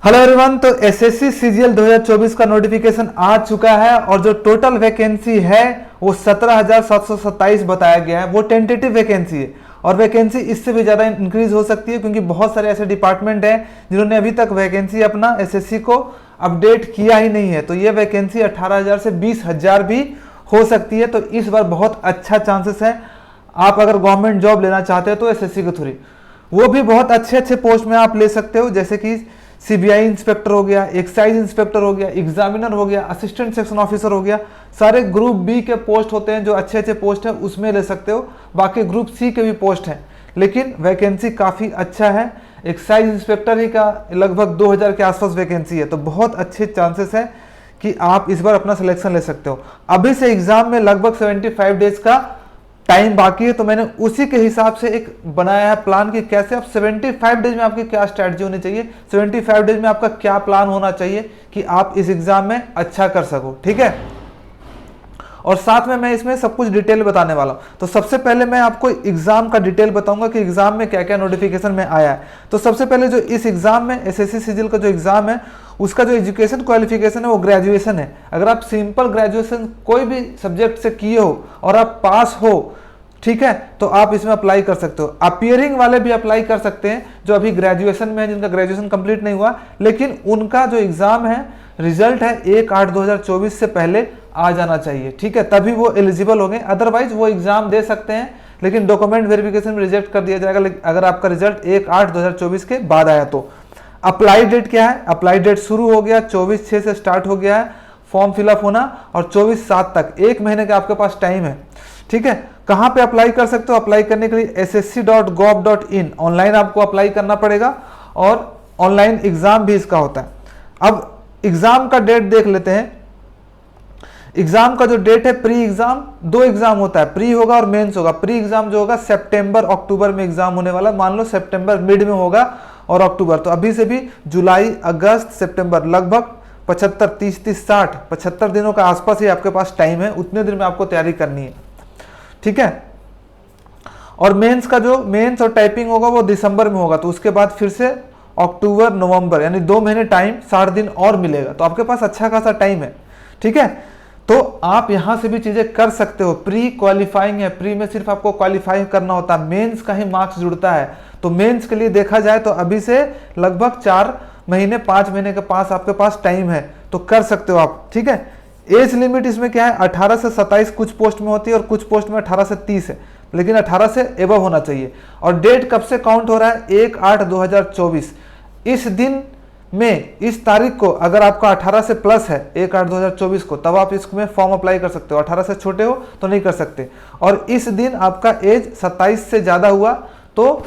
Hello everyone. तो SSC CGL 2024 का notification आ चुका है और जो टोटल वैकेंसी है वो 17,727 बताया गया है। वो टेंटेटिव वैकेंसी है और वैकेंसी इससे भी ज़्यादा इंक्रीज हो सकती है क्योंकि बहुत सारे ऐसे डिपार्टमेंट हैं जिन्होंने अभी तक वैकेंसी अपना एसएससी को अपडेट किया ही नहीं है। तो ये वैकेंसी 18,000 से 20,000 भी हो सकती है। तो इस बार बहुत अच्छा चांसेस है, आप अगर गवर्नमेंट जॉब लेना चाहते हो तो एसएससी के थ्रू वो भी बहुत अच्छे अच्छे पोस्ट में आप ले सकते हो, जैसे कि सीबीआई इंस्पेक्टर हो गया, एक्साइज इंस्पेक्टर हो गया, एग्जामिनर हो गया, असिस्टेंट सेक्शन ऑफिसर हो गया। सारे ग्रुप बी के पोस्ट होते हैं जो अच्छे अच्छे पोस्ट हैं, उसमें ले सकते हो। बाकी ग्रुप सी के भी पोस्ट हैं, लेकिन वैकेंसी काफ़ी अच्छा है। एक्साइज इंस्पेक्टर ही का लगभग 2,000 के आसपास वैकेंसी है। तो बहुत अच्छे चांसेस है कि आप इस बार अपना सिलेक्शन ले सकते हो। अभी से एग्जाम में लगभग 75 डेज का टाइम बाकी है, तो मैंने उसी के हिसाब से एक बनाया है प्लान कि कैसे आप 75 डेज में आपकी क्या स्ट्रैटेजी होनी चाहिए, 75 डेज में आपका क्या प्लान होना चाहिए कि आप इस एग्जाम में अच्छा कर सको। ठीक है, और साथ में मैं इसमें सब कुछ डिटेल बताने वाला हूं। तो सबसे पहले मैं आपको एग्जाम का डिटेल बताऊंगा कि एग्जाम में क्या क्या नोटिफिकेशन में आया है। तो सबसे पहले जो इस एग्जाम में एसएससी सीजीएल का जो एग्जाम है उसका जो एजुकेशन क्वालिफिकेशन है वो ग्रेजुएशन है। अगर आप सिंपल ग्रेजुएशन कोई भी सब्जेक्ट से किए हो और आप पास हो, ठीक है, तो आप इसमें अप्लाई कर सकते हो। अपियरिंग वाले भी अप्लाई कर सकते हैं जो अभी ग्रेजुएशन में है, जिनका ग्रेजुएशन कंप्लीट नहीं हुआ, लेकिन उनका जो एग्जाम है रिजल्ट है 1/8/2024 से पहले आ जाना चाहिए। ठीक है, तभी वो एलिजिबल होंगे। अदरवाइज वो एग्जाम दे सकते हैं लेकिन डॉक्यूमेंट वेरिफिकेशन में रिजेक्ट कर दिया जाएगा अगर आपका रिजल्ट 1/8/2024 के बाद आया तो। अप्लाई डेट क्या है? अप्लाई डेट शुरू हो गया, 24/6 से स्टार्ट हो गया है फॉर्म फिलअप होना और 24/7 तक 1 महीने का आपके पास टाइम है। ठीक है, कहां पे अप्लाई कर सकते हो? अप्लाई करने के लिए ssc.gov.in ऑनलाइन आपको अप्लाई करना पड़ेगा और ऑनलाइन एग्जाम भी इसका होता है। अब एग्जाम का डेट देख लेते हैं। एग्जाम का जो डेट है, प्री एग्जाम 2 एग्जाम होता है, प्री होगा और मेंस होगा। प्री एग्जाम जो होगा सितंबर अक्टूबर में एग्जाम होने वाला, मान लो सितंबर मिड में होगा और अक्टूबर, तो अभी से भी जुलाई अगस्त सितंबर लगभग 75 30 60 75 दिनों का आसपास ही आपके पास टाइम है। उतने दिन में आपको तैयारी करनी है। ठीक है, और मेंस का जो मेंस और टाइपिंग होगा वो दिसंबर में होगा, तो उसके बाद फिर से अक्टूबर नवंबर, यानी 2 महीने टाइम 60 दिन और मिलेगा। तो आपके पास अच्छा खासा टाइम है। ठीक है, तो आप यहां से भी चीजें कर सकते हो। प्री क्वालिफाइंग है, प्री में सिर्फ आपको क्वालिफाई करना होता है, मेंस का ही मार्क्स जुड़ता है। तो मेंस के लिए देखा जाए तो अभी से लगभग 4 महीने 5 महीने के पास आपके पास टाइम है, तो कर सकते हो आप। ठीक है, एज लिमिट इसमें क्या है? 18 से 27 कुछ पोस्ट में होती है और कुछ पोस्ट में 18 से 30 है, लेकिन 18 से एबव होना चाहिए। और डेट कब से काउंट हो रहा है? 1/8/2024। इस दिन में, इस तारीख को अगर आपका 18 से प्लस है 1/8/2024 को, तब आप इसमें फॉर्म अप्लाई कर सकते हो। 18 से छोटे हो तो नहीं कर सकते। और इस दिन आपका एज 27 से ज्यादा हुआ तो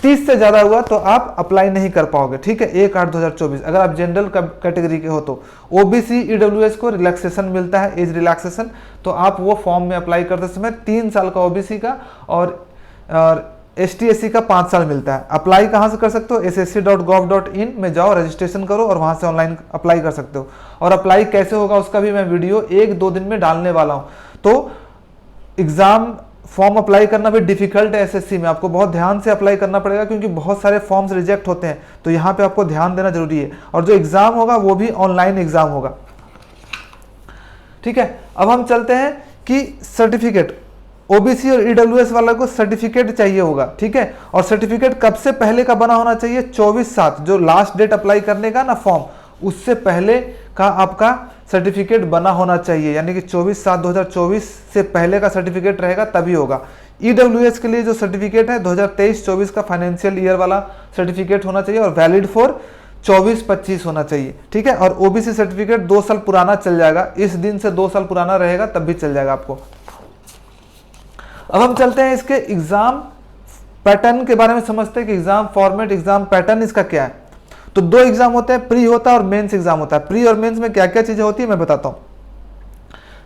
30 से ज्यादा हुआ तो आप अप्लाई नहीं कर पाओगे। ठीक है, 1/8/2024 अगर आप जनरल कैटेगरी के हो तो। ओबीसी ईडब्ल्यूएस को रिलैक्सेशन मिलता है, एज रिलैक्सेशन, तो आप वो फॉर्म में अप्लाई करते समय 3 साल का ओबीसी का और एसटी एससी का 5 साल मिलता है। अप्लाई कहां से कर सकते हो? ssc.gov.in में जाओ, रजिस्ट्रेशन करो और वहां से ऑनलाइन अप्लाई कर सकते हो। और अप्लाई कैसे होगा उसका भी मैं वीडियो 1-2 दिन में डालने वाला हूं। तो एग्जाम फॉर्म अप्लाई करना भी डिफिकल्ट है एसएससी में, आपको बहुत ध्यान से अप्लाई करना पड़ेगा क्योंकि बहुत सारे फॉर्म्स रिजेक्ट होते हैं। तो यहाँ पे आपको ध्यान देना जरूरी है। और जो एग्जाम होगा वो भी ऑनलाइन एग्जाम होगा। ठीक है, अब हम चलते हैं कि सर्टिफिकेट, ओबीसी और ईडब्ल्यूएस वाला को सर्टिफिकेट चाहिए होगा। ठीक है, और सर्टिफिकेट कब से पहले का बना होना चाहिए? 24/7 जो लास्ट डेट अप्लाई करने का ना फॉर्म, उससे पहले का आपका सर्टिफिकेट बना होना चाहिए, यानी कि 24/7/2024 से पहले का सर्टिफिकेट रहेगा तभी होगा। ईडब्ल्यूएस के लिए जो सर्टिफिकेट है 2023-24 का फाइनेंशियल ईयर वाला सर्टिफिकेट होना चाहिए और वैलिड फॉर 24-25 होना चाहिए। ठीक है, और ओबीसी सर्टिफिकेट 2 साल पुराना चल जाएगा, इस दिन से 2 साल पुराना रहेगा तब भी चल जाएगा आपको। अब हम चलते हैं इसके एग्जाम पैटर्न के बारे में समझते हैं कि एग्जाम फॉर्मेट, एग्जाम पैटर्न इसका क्या है। तो 2 एग्जाम होते हैं, प्री होता है और मेंस एग्जाम होता है। प्री और मेंस में क्या क्या चीजें होती है मैं बताता हूं।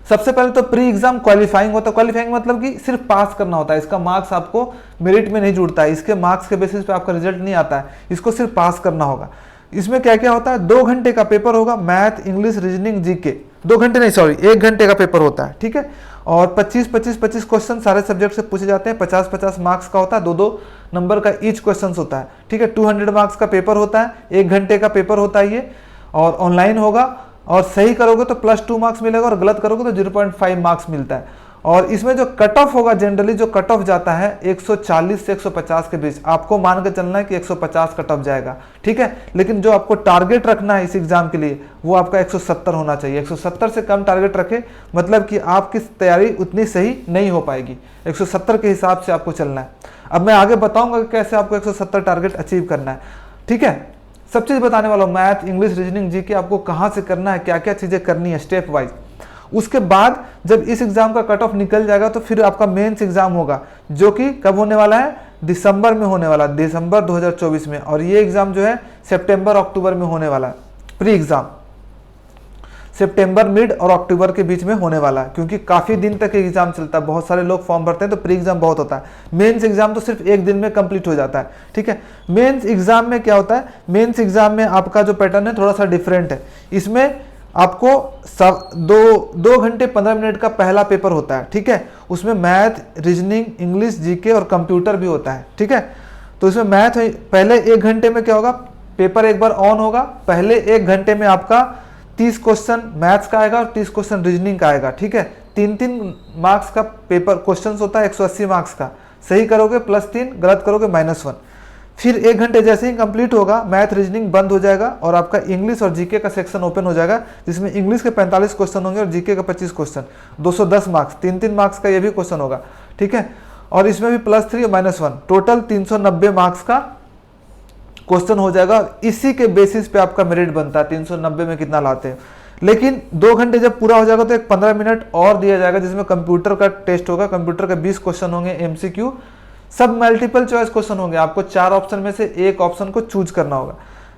सबसे पहले तो प्री एग्जाम क्वालिफाइंग होता है। क्वालिफाइंग मतलब कि सिर्फ पास करना होता है, इसका मार्क्स आपको मेरिट में नहीं जुड़ता है, इसके मार्क्स के बेसिस पे आपका रिजल्ट नहीं आता है, इसको सिर्फ पास करना होगा। इसमें क्या क्या होता है? 2 घंटे का पेपर होगा, मैथ, इंग्लिश, रीजनिंग, जीके। 2 घंटे नहीं, सॉरी 1 घंटे का पेपर होता है। ठीक है, और 25-25 क्वेश्चन सारे सब्जेक्ट से पूछे जाते हैं, 50-50 मार्क्स का होता है, 2-2 नंबर का ईच क्वेश्चन होता है, ठीक है। 200 मार्क्स का पेपर होता है, 1 घंटे का पेपर होता है ये, और ऑनलाइन होगा, और सही करोगे तो +2 मार्क्स मिलेगा और गलत करोगे तो 0.5 मार्क्स मिलता है। और इसमें जो कट ऑफ होगा, जनरली जो कट ऑफ जाता है 140 से 150 के बीच, आपको मान के चलना है कि 150 कट ऑफ जाएगा, ठीक है। लेकिन जो आपको टारगेट रखना है इस एग्जाम के लिए वो आपका 170 होना चाहिए। 170 से कम टारगेट रखे मतलब कि आपकी तैयारी उतनी सही नहीं हो पाएगी। 170 के हिसाब से आपको चलना है। अब मैं आगे बताऊंगा कि कैसे आपको 170 टारगेट अचीव करना है, ठीक है। सब चीज़ बताने वाला हूँ, मैथ, इंग्लिश, रीजनिंग, जीके आपको कहाँ से करना है, क्या क्या चीज़ें करनी है स्टेप वाइज। उसके बाद जब इस एग्जाम का कट ऑफ निकल जाएगा तो फिर आपका मेंस एग्जाम होगा, जो कि कब होने वाला है, दिसंबर में होने वाला, दिसंबर 2024 में। और ये एग्जाम जो है सितंबर अक्टूबर में होने वाला है। प्री एग्जाम सितंबर मिड और अक्टूबर के बीच में होने वाला है, क्योंकि काफ़ी दिन तक एग्जाम चलता है, बहुत सारे लोग फॉर्म भरते हैं तो प्री एग्जाम बहुत होता है। मेंस एग्जाम तो सिर्फ 1 दिन में कंप्लीट हो जाता है, ठीक है। मेंस एग्जाम में क्या होता है, मेंस एग्जाम में आपका जो पैटर्न है थोड़ा सा डिफरेंट है। इसमें आपको 2 घंटे 15 मिनट का पहला पेपर होता है, ठीक है। उसमें मैथ, रीजनिंग, इंग्लिश, जीके और कंप्यूटर भी होता है, ठीक है। तो इसमें मैथ पहले 1 घंटे में क्या होगा, पेपर एक बार ऑन होगा, पहले 1 घंटे में आपका 30 क्वेश्चन मैथ्स का आएगा और 30 क्वेश्चन रीजनिंग का आएगा, ठीक है। 3-3 मार्क्स का पेपर क्वेश्चन होता है, 180 मार्क्स का। सही करोगे +3, गलत करोगे -1। फिर 1 घंटे जैसे ही कंप्लीट होगा, मैथ, रीजनिंग बंद हो जाएगा और आपका इंग्लिश और जीके का सेक्शन ओपन हो जाएगा, जिसमें इंग्लिश के 45 क्वेश्चन होंगे और जीके का 25 क्वेश्चन, 210 मार्क्स, 3-3 मार्क्स का ये भी क्वेश्चन होगा, ठीक है। और इसमें भी +3 और -1, टोटल 390 मार्क्स का क्वेश्चन हो जाएगा। इसी के बेसिस पे आपका मेरिट बनता है, 390 में कितना लाते हैं। लेकिन 2 घंटे जब पूरा हो जाएगा तो एक 15 मिनट और दिया जाएगा, जिसमें कंप्यूटर का टेस्ट होगा। कंप्यूटर के 20 क्वेश्चन होंगे MCQ, सब मल्टीपल चॉइस क्वेश्चन होंगे। आपको 4 ऑप्शन में से एक ऑप्शन को चूज करना होगा।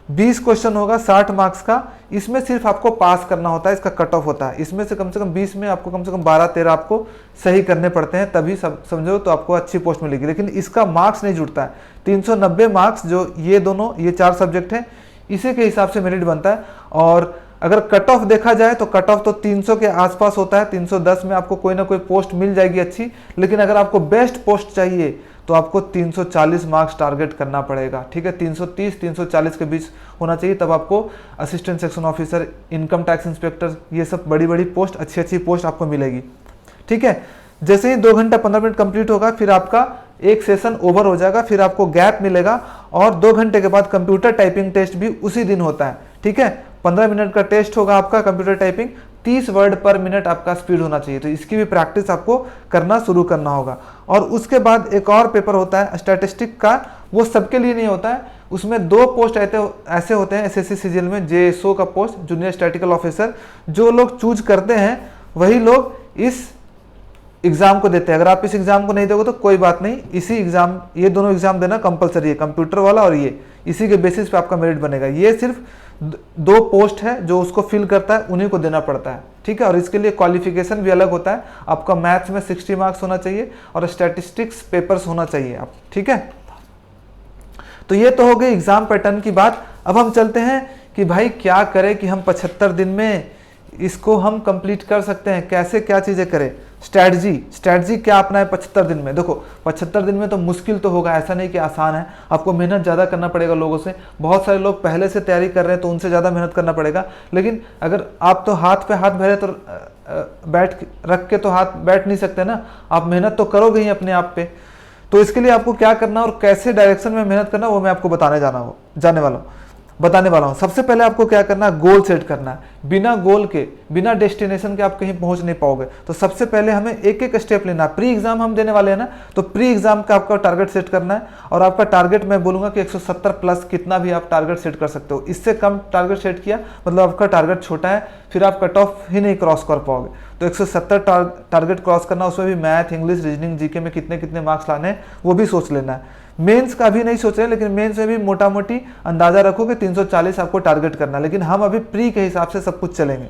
20 क्वेश्चन होगा 60 मार्क्स का। इसमें सिर्फ आपको पास करना होता है, इसका कट ऑफ होता है। इसमें से कम 20 में आपको कम से कम 12-13 आपको सही करने पड़ते हैं, तभी समझो तो आपको अच्छी पोस्ट मिलेगी। लेकिन इसका मार्क्स नहीं जुड़ता है। 390 मार्क्स जो ये 4 सब्जेक्ट हैं, इसी के हिसाब से मेरिट बनता है। और अगर कट ऑफ देखा जाए तो कट ऑफ तो 300 के आसपास होता है। 310 में आपको कोई ना कोई पोस्ट मिल जाएगी अच्छी। लेकिन अगर आपको बेस्ट पोस्ट चाहिए तो आपको 340 मार्क्स टारगेट करना पड़ेगा, ठीक है। 330-340 के बीच होना चाहिए, तब आपको assistant section officer, income tax inspector, ये सब बड़ी बड़ी पोस्ट, अच्छी पोस्ट आपको मिलेगी, ठीक है। जैसे ही 2 घंटा 15 मिनट कंप्लीट होगा, फिर आपका एक सेशन ओवर हो जाएगा, फिर आपको गैप मिलेगा। और 2 घंटे के बाद कंप्यूटर टाइपिंग टेस्ट भी उसी दिन होता है, ठीक है। 15 मिनट का टेस्ट होगा आपका कंप्यूटर टाइपिंग, 30 वर्ड पर मिनट आपका स्पीड होना चाहिए। तो इसकी भी प्रैक्टिस आपको करना शुरू करना होगा। और उसके बाद एक और पेपर होता है स्टैटिस्टिक का, वो सबके लिए नहीं होता है। उसमें 2 पोस्ट ऐसे होते हैं SSC CGL में, JSO का पोस्ट, जूनियर स्टैटिकल ऑफिसर। जो लोग चूज करते हैं वही लोग इस एग्जाम को देते हैं। अगर आप इस एग्जाम को नहीं दोगे तो कोई बात नहीं, इसी एग्जाम, ये दोनों एग्जाम देना कंपलसरी है, कंप्यूटर वाला और ये, इसी के बेसिस पे आपका मेरिट बनेगा। ये सिर्फ 2 पोस्ट है जो उसको फिल करता है, उन्हीं को देना पड़ता है, ठीक है। और इसके लिए क्वालिफिकेशन भी अलग होता है। आपका मैथ्स में 60 मार्क्स होना चाहिए और स्टैटिस्टिक्स पेपर्स होना चाहिए आप, ठीक है। तो ये तो हो गई एग्जाम पैटर्न की बात। अब हम चलते हैं कि भाई क्या करें कि हम 75 दिन में इसको हम कंप्लीट कर सकते हैं, कैसे क्या चीज़ें करें। स्ट्रैटेजी क्या अपना है 75 दिन में। देखो 75 दिन में तो मुश्किल तो होगा, ऐसा नहीं कि आसान है। आपको मेहनत ज़्यादा करना पड़ेगा लोगों से। बहुत सारे लोग पहले से तैयारी कर रहे हैं तो उनसे ज़्यादा मेहनत करना पड़ेगा। लेकिन अगर आप तो हाथ पे हाथ भरे तो बैठ रख के तो हाथ बैठ नहीं सकते ना, आप मेहनत तो करोगे ही अपने आप पे। तो इसके लिए आपको क्या करना और कैसे डायरेक्शन में मेहनत करना वो मैं आपको बताने वाला हूँ। सबसे पहले आपको क्या करना है, गोल सेट करना है। बिना गोल के, बिना डेस्टिनेशन के आप कहीं पहुंच नहीं पाओगे। तो सबसे पहले हमें एक स्टेप लेना है। प्री एग्जाम हम देने वाले हैं ना, तो प्री एग्जाम का आपका टारगेट सेट करना है। और आपका टारगेट मैं बोलूंगा कि 170 प्लस कितना भी आप टारगेट सेट कर सकते हो। इससे कम टारगेट सेट किया मतलब आपका टारगेट छोटा है, फिर आप कट ऑफ ही नहीं क्रॉस कर पाओगे। तो 170 टारगेट क्रॉस करना, उसमें भी मैथ, इंग्लिश, रीजनिंग, जीके में कितने मार्क्स लाने हैं वो भी सोच लेना है। मेंस का भी नहीं सोच रहे, लेकिन मेंस में भी मोटा मोटी अंदाजा रखो कि 340 आपको टारगेट करना है। लेकिन हम अभी प्री के हिसाब से सब कुछ चलेंगे,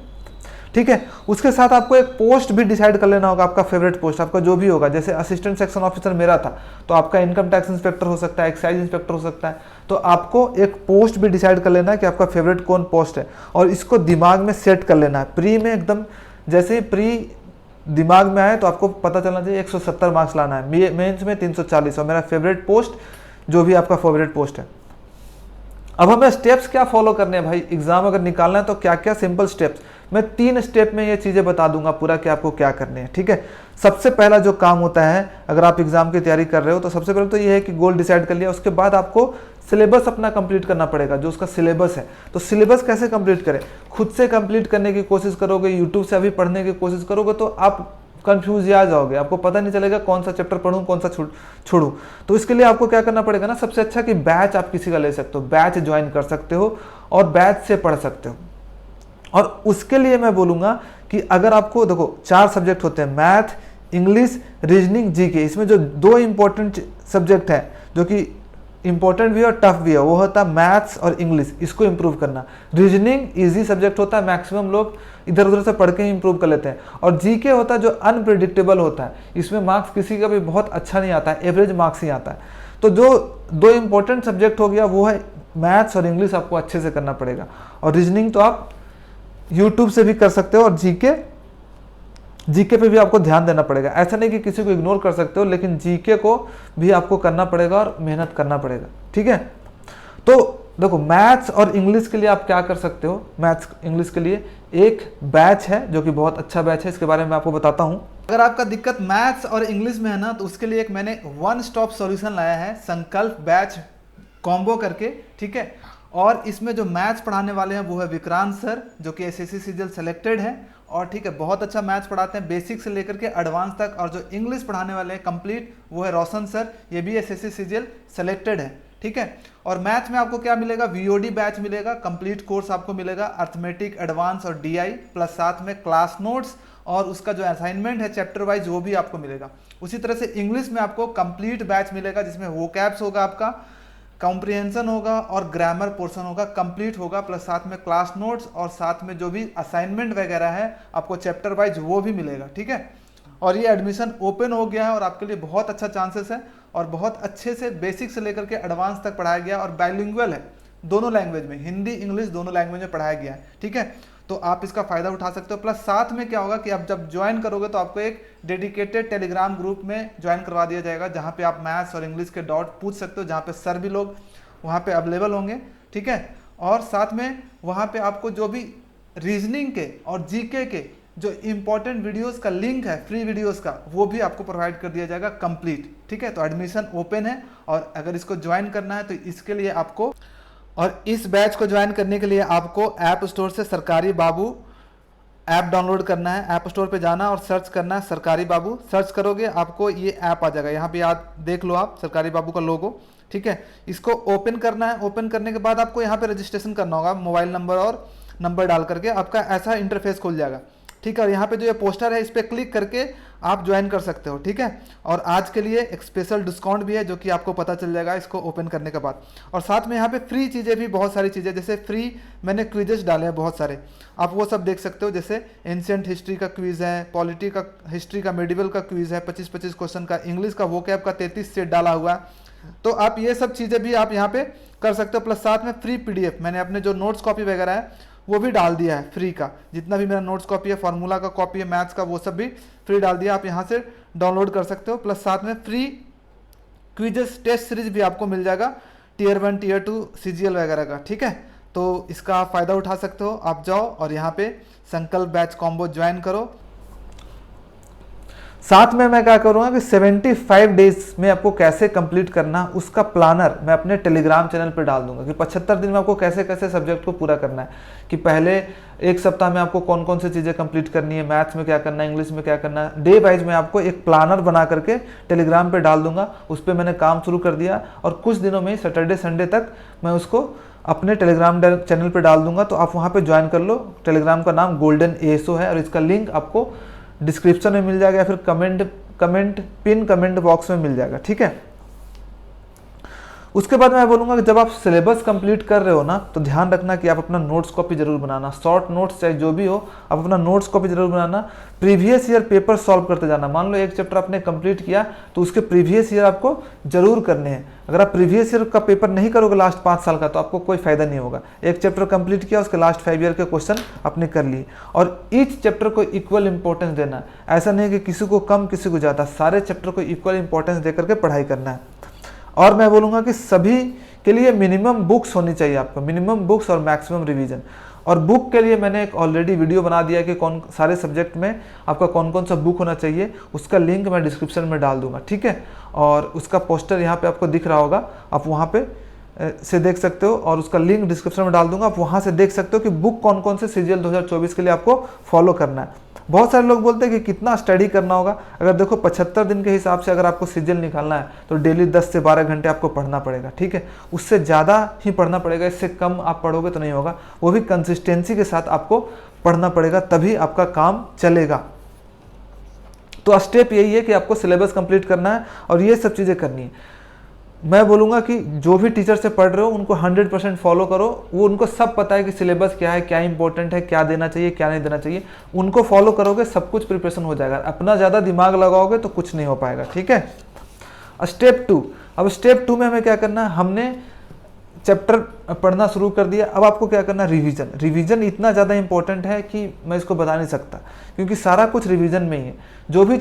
ठीक है। उसके साथ आपको एक पोस्ट भी डिसाइड कर लेना होगा, आपका फेवरेट पोस्ट, आपका जो भी होगा। जैसे असिस्टेंट सेक्शन ऑफिसर मेरा था, तो आपका इनकम टैक्स इंस्पेक्टर हो सकता है, एक्साइज इंस्पेक्टर हो सकता है। तो आपको एक पोस्ट भी डिसाइड कर लेना है कि आपका फेवरेट कौन पोस्ट है, और इसको दिमाग में सेट कर लेना है। प्री में एकदम जैसे ही प्री दिमाग में आए तो आपको पता चलना चाहिए 170 मार्क्स लाना है, मेंस में 340। और मेरा फेवरेट पोस्ट जो भी आपका फेवरेट पोस्ट है। अब हमें स्टेप्स क्या फॉलो करने हैं भाई, एग्जाम अगर निकालना है तो क्या क्या सिंपल स्टेप्स, मैं 3 स्टेप में ये चीज़ें बता दूंगा पूरा कि आपको क्या करने हैं, ठीक है। सबसे पहला जो काम होता है अगर आप एग्जाम की तैयारी कर रहे हो तो सबसे पहले तो ये है कि गोल डिसाइड कर लिया, उसके बाद आपको सिलेबस अपना कंप्लीट करना पड़ेगा, जो उसका सिलेबस है। तो सिलेबस कैसे कंप्लीट करें, खुद से कंप्लीट करने की कोशिश करोगे, यूट्यूब से अभी पढ़ने की कोशिश करोगे तो आप कंफ्यूज आ जाओगे, आपको पता नहीं चलेगा कौन सा चैप्टर पढ़ूं कौन सा छोड़ूं। तो इसके लिए आपको क्या करना पड़ेगा ना, सबसे अच्छा कि बैच आप किसी का ले सकते हो, बैच ज्वाइन कर सकते हो और बैच से पढ़ सकते हो। और उसके लिए मैं बोलूंगा कि अगर आपको देखो 4 सब्जेक्ट होते हैं, मैथ, इंग्लिश, रीजनिंग, जीके, इसमें जो 2 इंपॉर्टेंट सब्जेक्ट है जो कि इंपॉर्टेंट भी और टफ भी है, वो होता है मैथ्स और इंग्लिश, इसको इंप्रूव करना। रीजनिंग इजी सब्जेक्ट होता है, मैक्सिमम लोग इधर उधर से पढ़ के ही इंप्रूव कर लेते हैं। और जीके होता है जो अनप्रिडिक्टेबल होता है, इसमें मार्क्स किसी का भी बहुत अच्छा नहीं आता है, एवरेज मार्क्स ही आता है। तो जो 2 इंपॉर्टेंट सब्जेक्ट हो गया वो है मैथ्स और इंग्लिश, आपको अच्छे से करना पड़ेगा। और रीजनिंग तो आप यूट्यूब से भी कर सकते हो, और जीके पे भी आपको ध्यान देना पड़ेगा। ऐसा नहीं कि किसी को इग्नोर कर सकते हो, लेकिन जीके को भी आपको करना पड़ेगा और मेहनत करना पड़ेगा, ठीक है। तो देखो मैथ्स और इंग्लिश के लिए आप क्या कर सकते हो, मैथ्स इंग्लिश के लिए एक बैच है जो कि बहुत अच्छा बैच है, इसके बारे में आपको बताता हूं। अगर आपका दिक्कत मैथ्स और इंग्लिश में है ना, तो उसके लिए एक मैंने वन स्टॉप सॉल्यूशन लाया है, संकल्प बैच कॉम्बो करके, ठीक है। और इसमें जो मैथ्स पढ़ाने वाले हैं वो है विक्रांत सर, जो कि एसएससी सीजीएल सेलेक्टेड है, और ठीक है बहुत अच्छा मैथ्स पढ़ाते हैं बेसिक से लेकर के एडवांस तक। और जो इंग्लिश पढ़ाने वाले हैं कंप्लीट, वो है रोशन सर, ये भी एसएससी सीजीएल सेलेक्टेड है, ठीक है। और मैथ में आपको क्या मिलेगा, वीओडी बैच मिलेगा, कंप्लीट कोर्स आपको मिलेगा, अर्थमेटिक, एडवांस और डीआई, प्लस साथ में क्लास नोट्स और उसका जो असाइनमेंट है चैप्टर वाइज वो भी आपको मिलेगा। उसी तरह से इंग्लिश में आपको कंप्लीट बैच मिलेगा, जिसमें वोकैब्स होगा, आपका कॉम्प्रिहेंशन होगा और ग्रामर पोर्शन होगा, कंप्लीट होगा, प्लस साथ में क्लास नोट्स और साथ में जो भी असाइनमेंट वगैरह है आपको चैप्टर वाइज वो भी मिलेगा, ठीक है। और ये एडमिशन ओपन हो गया है और आपके लिए बहुत अच्छा चांसेस है, और बहुत अच्छे से बेसिक से लेकर के एडवांस तक पढ़ाया गया, और बाइलिंगुअल है, दोनों लैंग्वेज में, हिंदी इंग्लिश दोनों लैंग्वेज में पढ़ाया गया है, ठीक है। तो आप इसका फायदा उठा सकते हो। प्लस साथ में क्या होगा कि आप जब ज्वाइन करोगे तो आपको एक डेडिकेटेड टेलीग्राम ग्रुप में ज्वाइन करवा दिया जाएगा, जहां पे आप मैथ्स और इंग्लिश के डाउट पूछ सकते हो, जहां पे सर भी लोग वहां पे अवेलेबल होंगे, ठीक है। और साथ में वहां पे आपको जो भी रीजनिंग के और जीके के जो इंपॉर्टेंट वीडियोस का लिंक है, फ्री वीडियोस का, वो भी आपको प्रोवाइड कर दिया जाएगा कंप्लीट, ठीक है। तो एडमिशन ओपन है, और अगर इसको ज्वाइन करना है तो इसके लिए आपको, और इस बैच को ज्वाइन करने के लिए आपको ऐप स्टोर से सरकारी बाबू ऐप डाउनलोड करना है। ऐप स्टोर पे जाना और सर्च करना है सरकारी बाबू, सर्च करोगे आपको ये ऐप आ जाएगा, यहाँ पे आप देख लो, आप सरकारी बाबू का लोगो, ठीक है। इसको ओपन करना है, ओपन करने के बाद आपको यहाँ पे रजिस्ट्रेशन करना होगा, मोबाइल नंबर और नंबर डाल करके आपका ऐसा इंटरफेस खुल जाएगा, ठीक है। और यहाँ पे जो ये पोस्टर है इस पर क्लिक करके आप ज्वाइन कर सकते हो, ठीक है। और आज के लिए एक स्पेशल डिस्काउंट भी है जो कि आपको पता चल जाएगा इसको ओपन करने के बाद। और साथ में यहाँ पे फ्री चीज़ें भी, बहुत सारी चीज़ें, जैसे फ्री मैंने क्विजेस डाले हैं बहुत सारे, आप वो सब देख सकते हो, जैसे एंशिएंट हिस्ट्री का क्विज है, पॉलिटी का, हिस्ट्री का, मेडिवल का क्विज है 25-25 क्वेश्चन का, इंग्लिश का वोकैब का 33 सेट डाला हुआ है। तो आप ये सब चीज़ें भी आप यहाँ पे कर सकते हो। प्लस साथ में फ्री पीडीएफ, मैंने अपने जो नोट्स कॉपी वगैरह है वो भी डाल दिया है फ्री का, जितना भी मेरा नोट्स कॉपी है, फार्मूला का कॉपी है, मैथ्स का, वो सब भी फ्री डाल दिया, आप यहाँ से डाउनलोड कर सकते हो। प्लस साथ में फ्री क्विजेस टेस्ट सीरीज भी आपको मिल जाएगा, टीयर 1 टीयर 2 सीजीएल वगैरह का, ठीक है। तो इसका आप फ़ायदा उठा सकते हो, आप जाओ और यहाँ पे संकल्प बैच कॉम्बो ज्वाइन करो। साथ में मैं क्या करूँगा कि 75 डेज में आपको कैसे कंप्लीट करना, उसका प्लानर मैं अपने टेलीग्राम चैनल पर डाल दूंगा कि 75 दिन में आपको कैसे कैसे सब्जेक्ट को पूरा करना है, कि पहले एक सप्ताह में आपको कौन कौन सी चीज़ें कंप्लीट करनी है, मैथ्स में क्या करना है, इंग्लिश में क्या करना है, डे वाइज मैं आपको एक प्लानर बना करके टेलीग्राम पर डाल दूंगा। उस पर मैंने काम शुरू कर दिया, और कुछ दिनों में सैटरडे संडे तक मैं उसको अपने टेलीग्राम चैनल पर डाल दूंगा, तो आप वहाँ पर ज्वाइन कर लो। टेलीग्राम का नाम गोल्डन एसओ है, और इसका लिंक आपको डिस्क्रिप्शन में मिल जाएगा, या फिर पिन कमेंट बॉक्स में मिल जाएगा, ठीक है। उसके बाद मैं बोलूँगा कि जब आप सिलेबस कंप्लीट कर रहे हो ना, तो ध्यान रखना कि आप अपना नोट्स कॉपी जरूर बनाना, शॉर्ट नोट्स चाहे जो भी हो, आप अपना नोट्स कॉपी जरूर बनाना। प्रीवियस ईयर पेपर सॉल्व करते जाना, मान लो एक चैप्टर आपने कंप्लीट किया तो उसके प्रीवियस ईयर आपको जरूर करने हैं। अगर आप प्रीवियस ईयर का पेपर नहीं करोगे लास्ट 5 साल का, तो आपको कोई फायदा नहीं होगा। एक चैप्टर कंप्लीट किया, उसके लास्ट 5 ईयर के क्वेश्चन आपने कर लिए, और ईच चैप्टर को इक्वल इंपॉर्टेंस देना। ऐसा नहीं कि किसी को कम किसी को ज़्यादा, सारे चैप्टर को इक्वल इंपॉर्टेंस दे करके पढ़ाई करना है। और मैं बोलूँगा कि सभी के लिए मिनिमम बुक्स होनी चाहिए आपको, मिनिमम बुक्स और मैक्सिमम रिवीजन। और बुक के लिए मैंने एक ऑलरेडी वीडियो बना दिया कि कौन सारे सब्जेक्ट में आपका कौन कौन सा बुक होना चाहिए, उसका लिंक मैं डिस्क्रिप्शन में डाल दूंगा, ठीक है। और उसका पोस्टर यहाँ पे आपको दिख रहा होगा, आप वहाँ पे से देख सकते हो, और उसका लिंक डिस्क्रिप्शन में डाल दूंगा, आप वहाँ से देख सकते हो कि बुक कौन कौन से सीजीएल 2024 के लिए आपको फॉलो करना है। बहुत सारे लोग बोलते हैं कि कितना स्टडी करना होगा। अगर देखो 75 दिन के हिसाब से अगर आपको सीजीएल निकालना है तो डेली 10 से 12 घंटे आपको पढ़ना पड़ेगा, ठीक है। उससे ज़्यादा ही पढ़ना पड़ेगा, इससे कम आप पढ़ोगे तो नहीं होगा, वो भी कंसिस्टेंसी के साथ आपको पढ़ना पड़ेगा, तभी आपका काम चलेगा। तो स्टेप यही है कि आपको सिलेबस कंप्लीट करना है और ये सब चीज़ें करनी है। मैं बोलूँगा कि जो भी टीचर से पढ़ रहे हो उनको 100% फॉलो करो, वो उनको सब पता है कि सिलेबस क्या है, क्या इंपॉर्टेंट है, क्या देना चाहिए, क्या नहीं देना चाहिए। उनको फॉलो करोगे सब कुछ प्रिपरेशन हो जाएगा। अपना ज़्यादा दिमाग लगाओगे तो कुछ नहीं हो पाएगा, ठीक है। स्टेप 2, अब स्टेप 2 में हमें क्या करना है, हमने चैप्टर पढ़ना शुरू कर दिया, अब आपको क्या करना है, रिवीजन। रिवीजन इतना ज़्यादा इंपॉर्टेंट है कि मैं इसको बता नहीं सकता, क्योंकि सारा कुछ रिवीजन में ही है। जो भी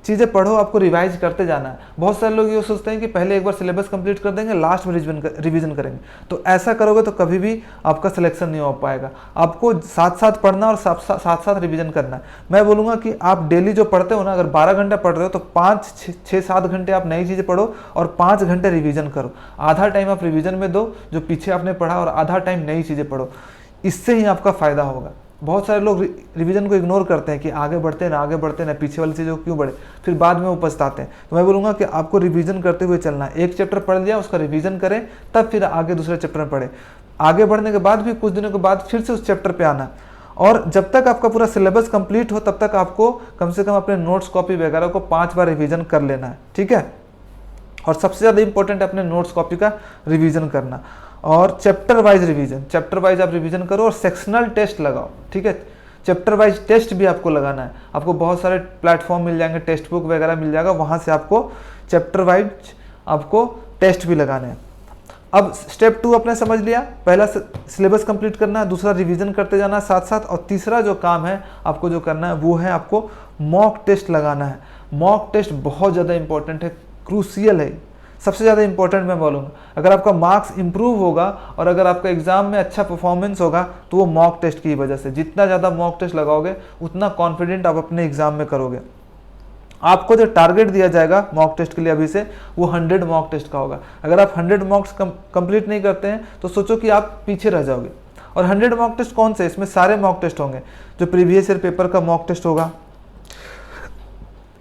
चीज़ें पढ़ो आपको रिवाइज करते जाना है। बहुत सारे लोग ये सोचते हैं कि पहले एक बार सिलेबस कंप्लीट कर देंगे, लास्ट में रिवीजन करेंगे, तो ऐसा करोगे तो कभी भी आपका सिलेक्शन नहीं हो पाएगा। आपको साथ साथ पढ़ना और साथ साथ रिवीजन करना है। मैं बोलूँगा कि आप डेली जो पढ़ते हो ना, अगर 12 घंटा पढ़ रहे हो तो 5-6-7 घंटे आप नई चीज़ें पढ़ो और 5 घंटे रिवीजन करो। आधा टाइम आप रिवीजन में दो जो पीछे आपने पढ़ा, और आधा टाइम नई चीज़ें पढ़ो, इससे ही आपका फ़ायदा होगा। बहुत सारे लोग रिवीजन को इग्नोर करते हैं कि आगे बढ़ते ना पीछे वाली चीज़ों को क्यों बढ़े, फिर बाद में वो पछताते हैं। तो मैं बोलूँगा कि आपको रिवीजन करते हुए चलना है। एक चैप्टर पढ़ लिया, उसका रिवीजन करें, तब फिर आगे दूसरे चैप्टर में पढ़े। आगे बढ़ने के बाद भी कुछ दिनों के बाद फिर से उस चैप्टर पे आना, और जब तक आपका पूरा सिलेबस कंप्लीट हो तब तक आपको कम से कम अपने नोट्स कॉपी वगैरह को 5 बार रिवीजन कर लेना है, ठीक है। और सबसे ज़्यादा इंपॉर्टेंट है अपने नोट्स कॉपी का रिवीजन करना, और chapter wise revision, chapter wise आप रिवीजन करो और सेक्शनल टेस्ट लगाओ, ठीक है। चैप्टर वाइज टेस्ट भी आपको लगाना है। आपको बहुत सारे प्लेटफॉर्म मिल जाएंगे, टेक्स्ट बुक वगैरह मिल जाएगा, वहाँ से आपको चैप्टर वाइज आपको टेस्ट भी लगाने हैं। अब स्टेप 2 आपने समझ लिया, पहला सिलेबस कंप्लीट करना है, दूसरा रिवीजन करते जाना है साथ साथ, और तीसरा जो काम है आपको जो करना है वो है आपको मॉक टेस्ट लगाना है। मॉक टेस्ट बहुत ज़्यादा इंपॉर्टेंट है, क्रूशियल है, सबसे ज़्यादा इंपॉर्टेंट मैं बोलूँगा। अगर आपका मार्क्स इंप्रूव होगा और अगर आपका एग्जाम में अच्छा परफॉर्मेंस होगा तो वो मॉक टेस्ट की वजह से। जितना ज़्यादा मॉक टेस्ट लगाओगे उतना कॉन्फिडेंट आप अपने एग्जाम में करोगे। आपको जो टारगेट दिया जाएगा मॉक टेस्ट के लिए अभी से, वो 100 मॉक टेस्ट का होगा। अगर आप 100 मॉक्स कंप्लीट नहीं करते हैं तो सोचो कि आप पीछे रह जाओगे। और 100 मॉक टेस्ट कौन से, इसमें सारे मॉक टेस्ट होंगे, जो प्रीवियस ईयर पेपर का मॉक टेस्ट होगा,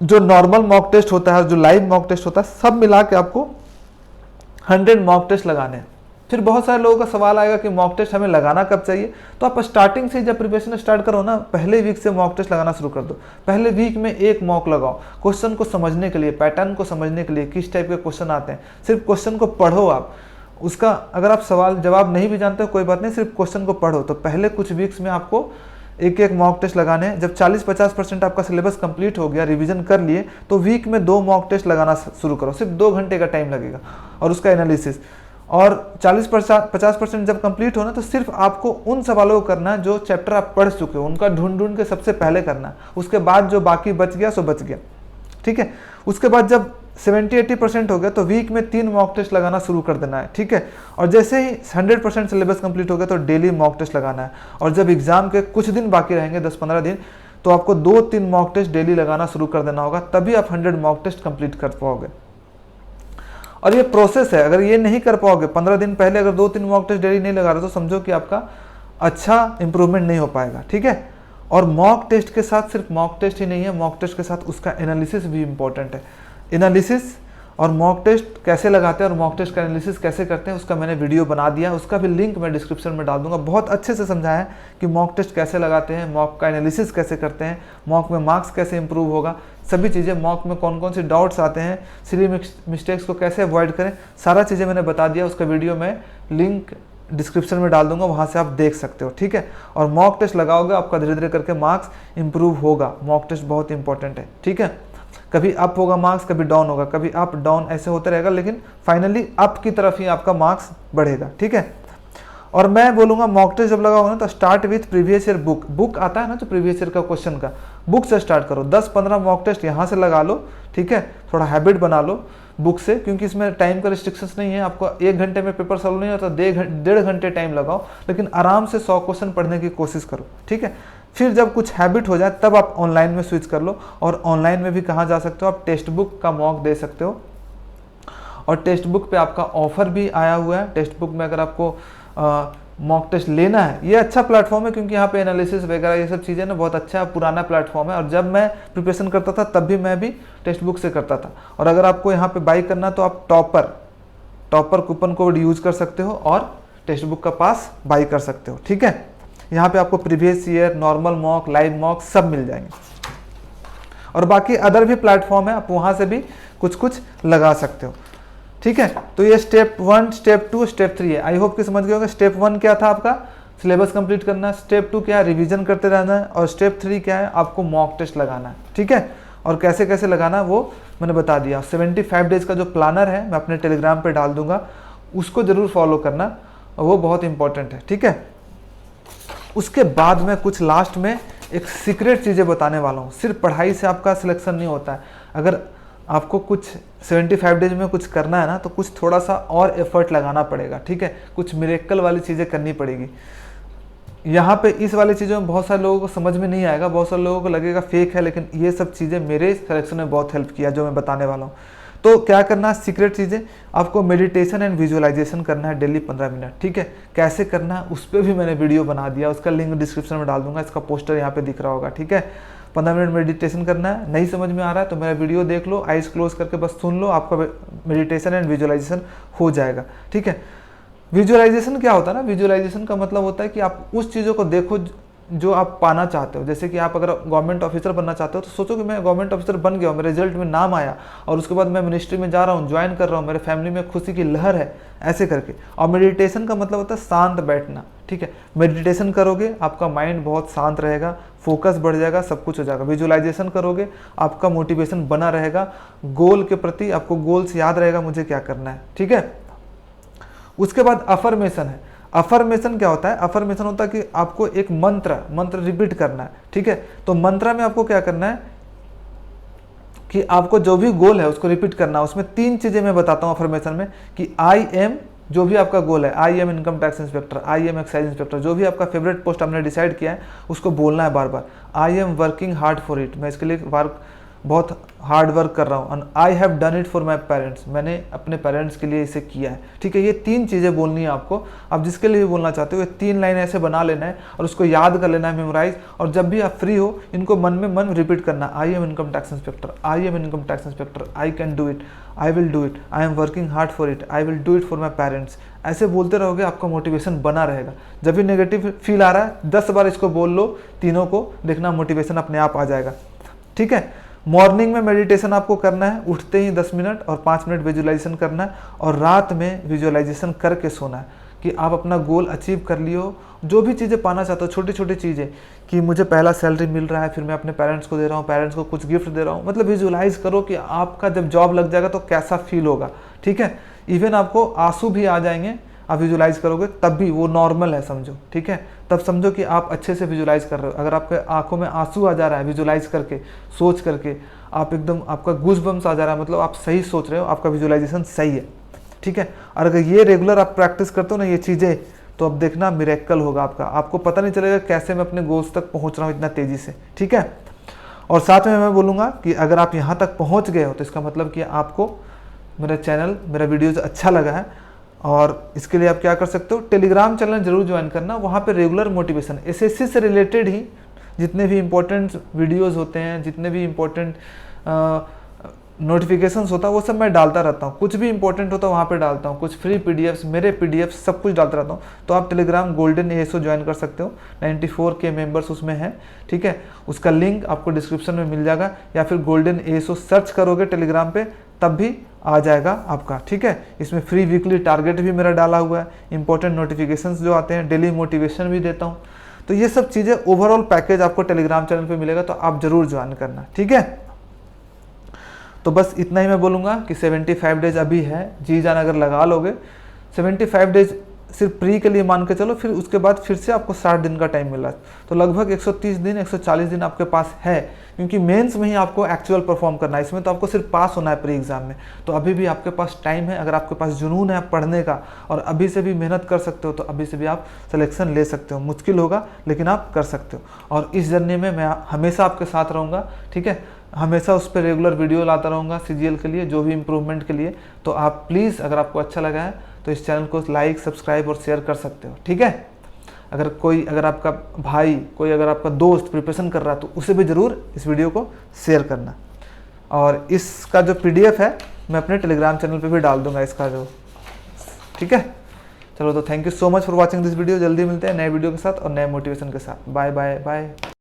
जो नॉर्मल मॉक टेस्ट होता है, जो लाइव मॉक टेस्ट होता है, सब मिला के आपको 100 मॉक टेस्ट लगाने हैं। फिर बहुत सारे लोगों का सवाल आएगा कि मॉक टेस्ट हमें लगाना कब चाहिए। तो आप स्टार्टिंग से जब प्रिपरेशन स्टार्ट करो ना, पहले वीक से मॉक टेस्ट लगाना शुरू कर दो। पहले वीक में एक मॉक लगाओ, क्वेश्चन को समझने के लिए, पैटर्न को समझने के लिए, किस टाइप के क्वेश्चन आते हैं। सिर्फ क्वेश्चन को पढ़ो आप, उसका अगर आप सवाल जवाब नहीं भी जानते हो कोई बात नहीं, सिर्फ क्वेश्चन को पढ़ो। तो पहले कुछ वीक्स में आपको एक मॉक टेस्ट लगाने हैं। जब 40-50% आपका सिलेबस कंप्लीट हो गया, रिवीजन कर लिए, तो वीक में 2 मॉक टेस्ट लगाना शुरू करो। सिर्फ 2 घंटे का टाइम लगेगा और उसका एनालिसिस। और 40-50% जब कंप्लीट हो ना, तो सिर्फ आपको उन सवालों को करना है जो चैप्टर आप पढ़ चुके हो, उनका ढूंढ के सबसे पहले करना है। उसके बाद जो बाकी बच गया सो बच गया, ठीक है। उसके बाद जब 70-80% हो गया तो वीक में 3 मॉक टेस्ट लगाना शुरू कर देना है, ठीक है। और जैसे ही 100% सिलेबस कंप्लीट हो गया तो डेली मॉक टेस्ट लगाना है। और जब एग्जाम के कुछ दिन बाकी रहेंगे, 10-15 दिन, तो आपको 2-3 मॉक टेस्ट डेली लगाना शुरू कर देना होगा, तभी आप 100 मॉक टेस्ट कंप्लीट कर पाओगे। और ये प्रोसेस है, अगर ये नहीं कर पाओगे, 15 दिन पहले अगर 2-3 मॉक टेस्ट डेली नहीं लगा रहे तो समझो कि आपका अच्छा इंप्रूवमेंट नहीं हो पाएगा, ठीक है। और मॉक टेस्ट के साथ सिर्फ मॉक टेस्ट ही नहीं है, मॉक टेस्ट के साथ उसका एनालिसिस भी इंपॉर्टेंट है। एनालिसिस और मॉक टेस्ट कैसे लगाते हैं और मॉक टेस्ट का एनालिसिस कैसे करते हैं, उसका मैंने वीडियो बना दिया, उसका भी लिंक मैं डिस्क्रिप्शन में डाल दूंगा। बहुत अच्छे से समझाया है कि मॉक टेस्ट कैसे लगाते हैं, मॉक का एनालिसिस कैसे करते हैं, मॉक में मार्क्स कैसे इंप्रूव होगा, सभी चीज़ें, मॉक में कौन कौन से डाउट्स आते हैं, सिली मिस्टेक्स को कैसे अवॉइड करें, सारा चीज़ें मैंने बता दिया। उसका वीडियो मैं लिंक डिस्क्रिप्शन में डाल दूंगा, वहाँ से आप देख सकते हो, ठीक है। और मॉक टेस्ट लगाओगे, आपका धीरे धीरे करके मार्क्स इंप्रूव होगा। मॉक टेस्ट बहुत इंपॉर्टेंट है, ठीक है। कभी अप होगा मार्क्स, कभी डाउन होगा, कभी अप डाउन ऐसे होते रहेगा, लेकिन फाइनली अप की तरफ ही आपका मार्क्स बढ़ेगा, ठीक है। और मैं बोलूँगा मॉक टेस्ट जब लगाओगे ना तो start with previous year book आता है ना, जो प्रीवियस ईयर का क्वेश्चन का, बुक से स्टार्ट करो। 10-15 मॉक टेस्ट यहाँ से लगा लो, ठीक है। थोड़ा हैबिट बना लो, बुक से, क्योंकि इसमें टाइम का रिस्ट्रिक्शंस नहीं है। आपको 1 घंटे में पेपर सॉल्व नहीं होता, 1.5 घंटे टाइम लगाओ, लेकिन आराम से 100 क्वेश्चन पढ़ने की कोशिश करो, ठीक है। फिर जब कुछ हैबिट हो जाए तब आप ऑनलाइन में स्विच कर लो। और ऑनलाइन में भी कहाँ जा सकते हो आप, टेक्स्ट बुक का मॉक दे सकते हो। और टेक्स्ट बुक पे आपका ऑफर भी आया हुआ है। टेक्स्ट बुक में अगर आपको मॉक टेस्ट लेना है, ये अच्छा प्लेटफॉर्म है, क्योंकि यहाँ पे एनालिसिस वगैरह ये सब चीज़ें ना बहुत अच्छा पुराना प्लेटफॉर्म है। और जब मैं प्रिपरेशन करता था तब भी मैं भी टेक्स्ट बुक से करता था। और अगर आपको यहाँ पे बाई करना तो आप टॉपर कूपन कोड यूज कर सकते हो और टेक्स्ट बुक का पास बाई कर सकते हो, ठीक है। यहाँ पे आपको previous year, normal mock, live mock सब मिल जाएंगे। और बाकी अदर भी प्लेटफॉर्म है, आप वहाँ से भी कुछ लगा सकते हो, ठीक है। तो ये स्टेप 1, स्टेप 2, स्टेप 3 है। आई होप कि समझ गए होंगे। स्टेप 1 क्या था आपका, सिलेबस कंप्लीट करना है। स्टेप 2 क्या है, रिवीजन करते रहना है। और स्टेप 3 क्या है, आपको मॉक टेस्ट लगाना है, ठीक है। और कैसे कैसे लगाना है वो मैंने बता दिया। 75 डेज का जो प्लानर है मैं अपने टेलीग्राम पे डाल दूंगा, उसको जरूर फॉलो करना, वो बहुत इंपॉर्टेंट है, ठीक है। उसके बाद मैं कुछ लास्ट में एक सीक्रेट चीज़ें बताने वाला हूँ। सिर्फ पढ़ाई से आपका सिलेक्शन नहीं होता है। अगर आपको कुछ 75 डेज में कुछ करना है ना, तो कुछ थोड़ा सा और एफर्ट लगाना पड़ेगा, ठीक है। कुछ मिरेकल वाली चीज़ें करनी पड़ेगी। यहाँ पे इस वाली चीज़ों में बहुत सारे लोगों को समझ में नहीं आएगा, बहुत सारे लोगों को लगेगा फेक है, लेकिन ये सब चीज़ें मेरे सिलेक्शन में बहुत हेल्प किया जो मैं बताने वाला हूँ। तो क्या करना है, सीक्रेट चीज़ें आपको मेडिटेशन एंड विजुअलाइजेशन करना है डेली 15 मिनट, ठीक है। कैसे करना है उस पर भी मैंने वीडियो बना दिया, उसका लिंक डिस्क्रिप्शन में डाल दूंगा। इसका पोस्टर यहाँ पे दिख रहा होगा, ठीक है। 15 मिनट मेडिटेशन करना है। नहीं समझ में आ रहा है तो मेरा वीडियो देख लो, आइज क्लोज करके बस सुन लो, आपका मेडिटेशन एंड विजुअलाइजेशन हो जाएगा, ठीक है। विजुअलाइजेशन क्या होता है ना, विजुअलाइजेशन का मतलब होता है कि आप उस चीज़ों को देखो जो आप पाना चाहते हो। जैसे कि आप अगर गवर्नमेंट ऑफिसर बनना चाहते हो तो सोचो कि मैं गवर्नमेंट ऑफिसर बन गया हूँ, मेरे रिजल्ट में नाम आया और उसके बाद मैं मिनिस्ट्री में जा रहा हूँ, ज्वाइन कर रहा हूँ, मेरे फैमिली में खुशी की लहर है, ऐसे करके। और मेडिटेशन का मतलब होता है शांत बैठना, ठीक है। मेडिटेशन करोगे आपका माइंड बहुत शांत रहेगा, फोकस बढ़ जाएगा, सब कुछ हो जाएगा। विजुअलाइजेशन करोगे आपका मोटिवेशन बना रहेगा, गोल के प्रति आपको गोल्स याद रहेगा मुझे क्या करना है, ठीक है। उसके बाद अफर्मेशन है। अफर्मेशन क्या होता है, अफर्मेशन होता है कि आपको एक मंत्र रिपीट करना है, ठीक है। तो मंत्र में आपको क्या करना है कि आपको जो भी गोल है उसको रिपीट करना है। उसमें 3 चीजें मैं बताता हूँ अफर्मेशन में, कि आई एम, जो भी आपका गोल है, I am income tax inspector, I am excise inspector, जो भी आपका फेवरेट पोस्ट आपने डिसाइड किया है उसको बोलना है बार बार। I am working hard for it, मैं इसके लिए बहुत हार्ड वर्क कर रहा हूँ। And I have done it for my parents, मैंने अपने पेरेंट्स के लिए इसे किया है, ठीक है। ये 3 चीज़ें बोलनी है आपको। आप जिसके लिए भी बोलना चाहते हो ये 3 लाइन ऐसे बना लेना है और उसको याद कर लेना है, मेमोराइज। और जब भी आप फ्री हो इनको मन में मन रिपीट करना, I am income tax inspector, I am income tax inspector, I can do it, I will do it, I am working hard for it, I will do it for my parents. ऐसे बोलते रहोगे आपका motivation बना रहेगा। जब भी negative feel आ रहा है 10 बार इसको बोल लो, तीनों को, देखना मोटिवेशन अपने आप आ जाएगा, ठीक है। मॉर्निंग में मेडिटेशन आपको करना है, उठते ही 10 मिनट और 5 मिनट विजुअलाइजेशन करना है। और रात में विजुअलाइजेशन करके सोना है कि आप अपना गोल अचीव कर लियो। जो भी चीज़ें पाना चाहते हो, छोटी छोटी चीज़ें, कि मुझे पहला सैलरी मिल रहा है, फिर मैं अपने पेरेंट्स को दे रहा हूँ, पेरेंट्स को कुछ गिफ्ट दे रहा हूँ। मतलब विजुअलाइज करो कि आपका जब जॉब लग जाएगा तो कैसा फील होगा, ठीक है। इवन आपको आंसू भी आ जाएंगे, आप विजुअलाइज करोगे तब भी वो नॉर्मल है समझो, ठीक है। तब समझो कि आप अच्छे से विजुअलाइज कर रहे हो। अगर आपके आंखों में आंसू आ जा रहा है विजुअलाइज करके, सोच करके, आप एकदम, आपका गूज बम्स आ जा रहा है, मतलब आप सही सोच रहे हो, आपका विजुअलाइजेशन सही है, ठीक है। और अगर ये रेगुलर आप प्रैक्टिस करते हो ना ये चीज़ें, तो अब देखना मिरेकल होगा आपका। आपको पता नहीं चलेगा कैसे मैं अपने गोल्स तक पहुँच रहा हूँ इतना तेज़ी से, ठीक है। और साथ में मैं बोलूँगा कि अगर आप यहाँ तक पहुँच गए हो तो इसका मतलब कि आपको मेरा चैनल, मेरा वीडियोज़ अच्छा लगा है। और इसके लिए आप क्या कर सकते हो, टेलीग्राम चैनल जरूर ज्वाइन करना। वहाँ पे रेगुलर मोटिवेशन, एसएससी से रिलेटेड ही जितने भी इम्पोर्टेंट वीडियोस होते हैं, जितने भी इम्पोर्टेंट नोटिफिकेशंस होता है वो सब मैं डालता रहता हूँ। कुछ भी इंपॉर्टेंट होता है वहाँ पे डालता हूँ, कुछ फ्री पीडीएफ्स, मेरे पीडीएफ्स सब कुछ डालता रहता हूँ। तो आप टेलीग्राम गोल्डन एएसओ ज्वाइन कर सकते हो, 94K मेंबर्स उसमें हैं, ठीक है। उसका लिंक आपको डिस्क्रिप्शन में मिल जाएगा, या फिर गोल्डन एएसओ सर्च करोगे टेलीग्राम पे तब भी आ जाएगा आपका, ठीक है। इसमें फ्री वीकली टारगेट भी मेरा डाला हुआ है, इंपॉर्टेंट नोटिफिकेशंस जो आते हैं, डेली मोटिवेशन भी देता हूँ। तो ये सब चीज़ें ओवरऑल पैकेज आपको टेलीग्राम चैनल पे मिलेगा, तो आप जरूर ज्वाइन करना, ठीक है। तो बस इतना ही मैं बोलूँगा कि 75 डेज अभी है, जी जान अगर लगा लोगे 75 डेज सिर्फ प्री के लिए मान के चलो, फिर उसके बाद फिर से आपको 60 दिन का टाइम मिला, तो लगभग 130 दिन 140 दिन आपके पास है, क्योंकि मेंस में ही आपको एक्चुअल परफॉर्म करना है, इसमें तो आपको सिर्फ पास होना है प्री एग्जाम में। तो अभी भी आपके पास टाइम है, अगर आपके पास जुनून है पढ़ने का और अभी से भी मेहनत कर सकते हो तो अभी से भी आप सिलेक्शन ले सकते हो। मुश्किल होगा लेकिन आप कर सकते हो, और इस जर्नी में मैं हमेशा आपके साथ रहूँगा, ठीक है। हमेशा उस पर रेगुलर वीडियो लाता रहूँगा सीजीएल के लिए, जो भी इम्प्रूवमेंट के लिए। तो आप प्लीज़, अगर आपको अच्छा लगा है तो इस चैनल को लाइक, सब्सक्राइब और शेयर कर सकते हो, ठीक है। अगर आपका भाई, कोई अगर आपका दोस्त प्रिपरेशन कर रहा है तो उसे भी ज़रूर इस वीडियो को शेयर करना। और इसका जो PDF है मैं अपने टेलीग्राम चैनल पे भी डाल दूंगा इसका जो, ठीक है। चलो, तो thank you so much for watching this video. जल्दी मिलते हैं नए वीडियो के साथ और नए मोटिवेशन के साथ। Bye bye bye.